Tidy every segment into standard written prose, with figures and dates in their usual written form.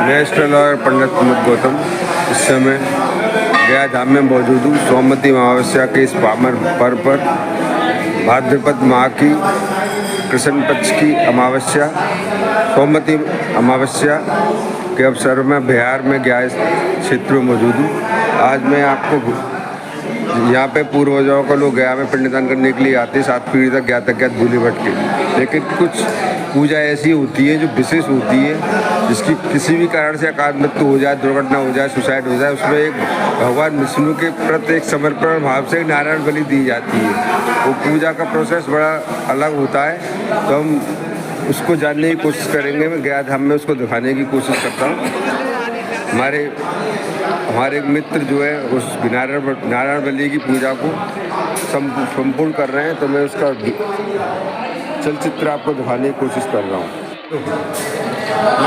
मैं एस्ट्रोलॉगर पंडित प्रमोद गौतम इस समय गया धाम में मौजूद हूँ। सोमवती अमावस्या के इस पावन पर्व पर भाद्रपद माह की कृष्ण पक्ष की अमावस्या सोमवती अमावस्या के अवसर में बिहार में गया क्षेत्र में मौजूद हूँ। आज मैं आपको यहाँ पे पूर्वजों को लोग गया में पिंडदान करने के लिए आते, 7 पीढ़ी तक ज्ञात अज्ञात भूले भटके। लेकिन कुछ पूजा ऐसी होती है जो विशेष होती है, जिसकी किसी भी कारण से अकाल मृत्यु हो जाए, दुर्घटना हो जाए, सुसाइड हो जाए, उसमें एक भगवान विष्णु के प्रति एक समर्पण भाव से नारायण बलि दी जाती है। वो पूजा का प्रोसेस बड़ा अलग होता है, तो हम उसको जानने की कोशिश करेंगे। मैं गया धाम में उसको दिखाने की कोशिश करता हूँ। हमारे मित्र जो है उस नारायण बलि की पूजा को संपूर्ण कर रहे हैं, तो मैं उसका चलचित्र आपको दिखाने की कोशिश कर रहा हूँ।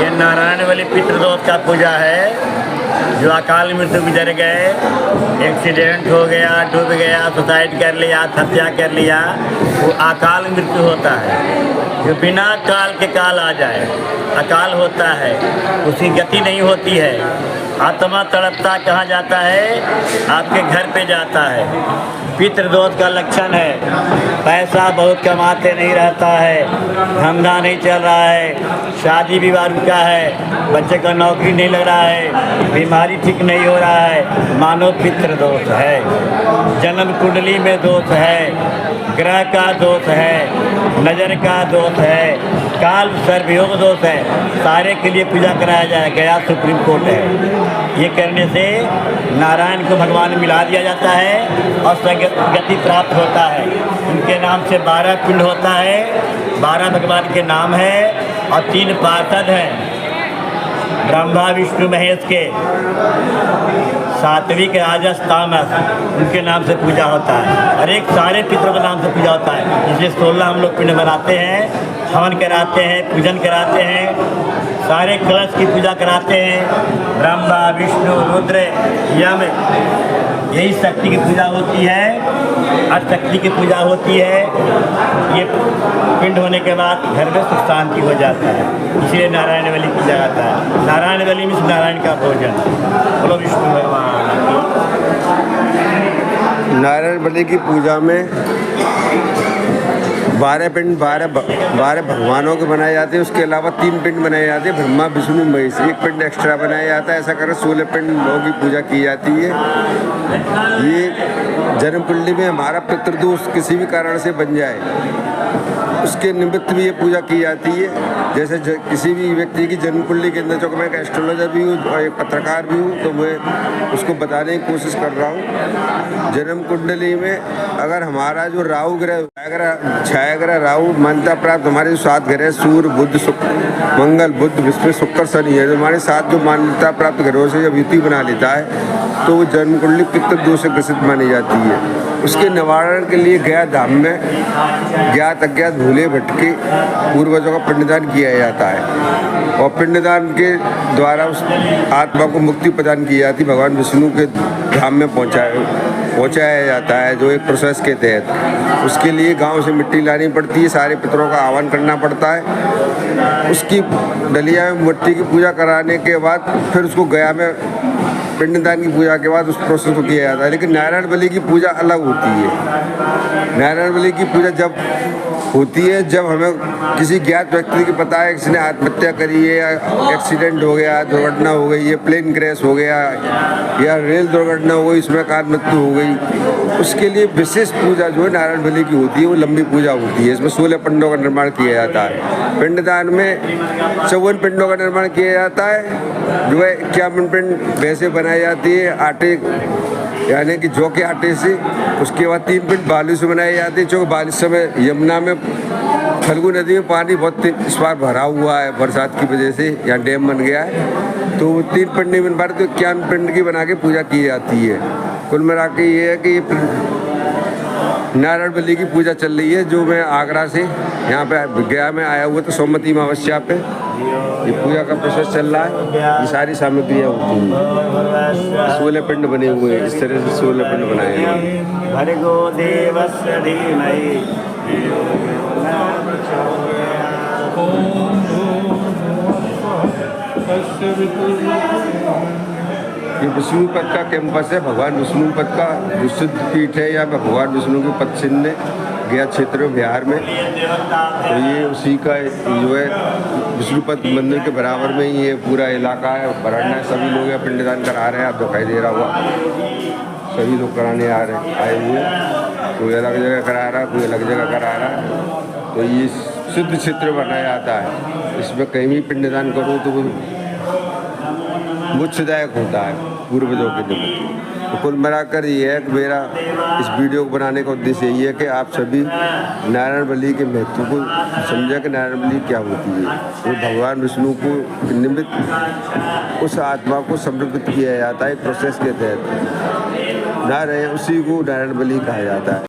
ये नारायण बलि पितृदोष का पूजा है। जो अकाल मृत्यु गुजर गए, एक्सीडेंट हो गया, डूब गया, सुसाइड कर लिया, हत्या कर लिया, वो अकाल मृत्यु होता है। जो बिना काल के काल आ जाए, अकाल होता है, उसकी गति नहीं होती है। आत्मा तड़पता कहाँ जाता है? आपके घर पे जाता है। पितृदोष का लक्षण है। पैसा बहुत कमाते नहीं रहता है, धंधा नहीं चल रहा है, शादी विवाह रुका है, बच्चे का नौकरी नहीं लग रहा है, बीमारी ठीक नहीं हो रहा है, मानो पितृदोष है। जन्म कुंडली में दोष है, ग्रह का दोष है, नज़र का दोष है, काल सर्वयोग दोष है। सारे के लिए पूजा कराया जाए, गया सुप्रीम कोर्ट है। ये करने से नारायण को भगवान में मिला दिया जाता है और गति प्राप्त होता है। उनके नाम से 12 पिंड होता है, 12 भगवान के नाम है और 3 पार्षद हैं, ब्रह्मा विष्णु महेश के। सात्विक राजस तामस, उनके नाम से पूजा होता है। और एक सारे पितरों के नाम से पूजा होता है। इसलिए 16 हम लोग पिंड बनाते हैं, हवन कराते हैं, पूजन कराते हैं, सारे कलश की पूजा कराते हैं। ब्रह्मा विष्णु रुद्र यम, यही शक्ति की पूजा होती है, अष्टशक्ति की पूजा होती है। ये पिंड होने के बाद घर में सुख शांति हो जाता है। इसलिए नारायण बलि पूजा जाता है। नारायण बलि में नारायण का भोजन। बोलो विष्णु भगवान की। नारायण बलि की पूजा में 12 पिंड 12 भगवानों के बनाए जाते हैं। उसके अलावा 3 पिंड बनाए जाते हैं, ब्रह्मा विष्णु महेश। 1 पिंड एक्स्ट्रा बनाया जाता है। ऐसा कर 16 पिंडों की पूजा की जाती है। ये जन्म कुंडली में हमारा पितृदोष किसी भी कारण से बन जाए, उसके निमित्त भी ये पूजा की जाती है। जैसे किसी भी व्यक्ति की जन्म कुंडली के अंदर, चूँकि मैं एक एस्ट्रोलॉजर भी हूँ और एक पत्रकार भी हूँ, तो मैं उसको बताने की कोशिश कर रहा हूँ। जन्म कुंडली में अगर हमारा जो राहु ग्रह, छाया ग्रह राहु मान्यता प्राप्त, हमारे जो 7 ग्रह सूर्य बुध शुक्र मंगल बुध विष्णु शुक्र शनि है, जो हमारे 7 जो मान्यता प्राप्त ग्रहों से जब युति बना लेता है, तो वो जन्म कुंडली पितृदोष से ग्रसित मानी जाती है। उसके निवारण के लिए गया धाम में ज्ञात अज्ञात भूले भटके पूर्वजों का पिंडदान किया जाता है और पिंडदान के द्वारा उस आत्मा को मुक्ति प्रदान की जाती, भगवान विष्णु के धाम में पहुंचाया जाता है, जो एक प्रोसेस के तहत। उसके लिए गांव से मिट्टी लानी पड़ती है, सारे पितरों का आह्वान करना पड़ता है। उसकी डलिया में मिट्टी की पूजा कराने के बाद फिर उसको गया में पिंडदान की पूजा के बाद उस प्रोसेस को किया जाता है। लेकिन नारायण बलि की पूजा अलग होती है। नारायण बलि की पूजा जब होती है जब हमें किसी ज्ञात व्यक्ति की पता है किसी ने आत्महत्या करी है, या एक्सीडेंट हो गया, दुर्घटना हो गई है, प्लेन क्रैश हो गया या रेल दुर्घटना हो गई, इसमें अकाल मृत्यु हो गई, उसके लिए विशेष पूजा जो है नारायण बलि की होती है। वो लंबी पूजा होती है। इसमें 16 पिंडों का निर्माण किया जाता है। पिंडदान में 54 पिंडों का निर्माण किया जाता है। जो है 51 पिंड वैसे बनाई जाती है आटे, यानी कि जौ के आटे से। उसके बाद 3 पिंड बालू से बनाए जाते हैं, क्योंकि बारिश समय यमुना में फल्गु नदी में पानी बहुत इस बार भरा हुआ है बरसात की वजह से, यहाँ डैम बन गया है, तो 3 पिंड नहीं बन पा रहे, तो 51 पिंड की बना के पूजा की जाती है। कुल मिला के ये है कि ये नारायण बलि की पूजा चल रही है। जो मैं आगरा से यहाँ पे गया में आया हुआ, तो सोमवती अमावस्या पे ये पूजा का प्रोसेस चल रहा है। ये सारी सामग्रियाँ होती हैं। 16 पिंड बने हुए हैं, इस तरह से 16 पिंड बनाए हैं। भर्गो देवस्य धीमहि ये विष्णुपद का कैंपस है, भगवान विष्णुपद का विशुद्ध पीठ है। यहाँ पे भगवान विष्णु के पद चिन्ह गया क्षेत्र बिहार में, तो ये उसी का जो है विष्णुपद मंदिर के बराबर में ही ये पूरा इलाका है, भरना है। सभी लोग यहाँ पिंडदान करा रहे हैं, आप दिखाई दे रहा होगा, सभी लोग कराने आए हुए, कोई अलग जगह करा रहा है, कोई अलग जगह करा रहा है। तो ये शुद्ध क्षेत्र बनाया जाता है, इसमें कहीं भी पिंडदान करो तो वो मोक्षदायक होता है पूर्वजों के लिए। तो कुल मिलाकर ये है कि मेरा इस वीडियो को बनाने का उद्देश्य यही है कि आप सभी नारायण बलि के महत्व को समझें कि नारायण बलि क्या होती है। तो भगवान विष्णु को निमित्त उस आत्मा को समर्पित किया जाता है प्रोसेस के तहत, ना रहे उसी को नारायण बलि कहा जाता है।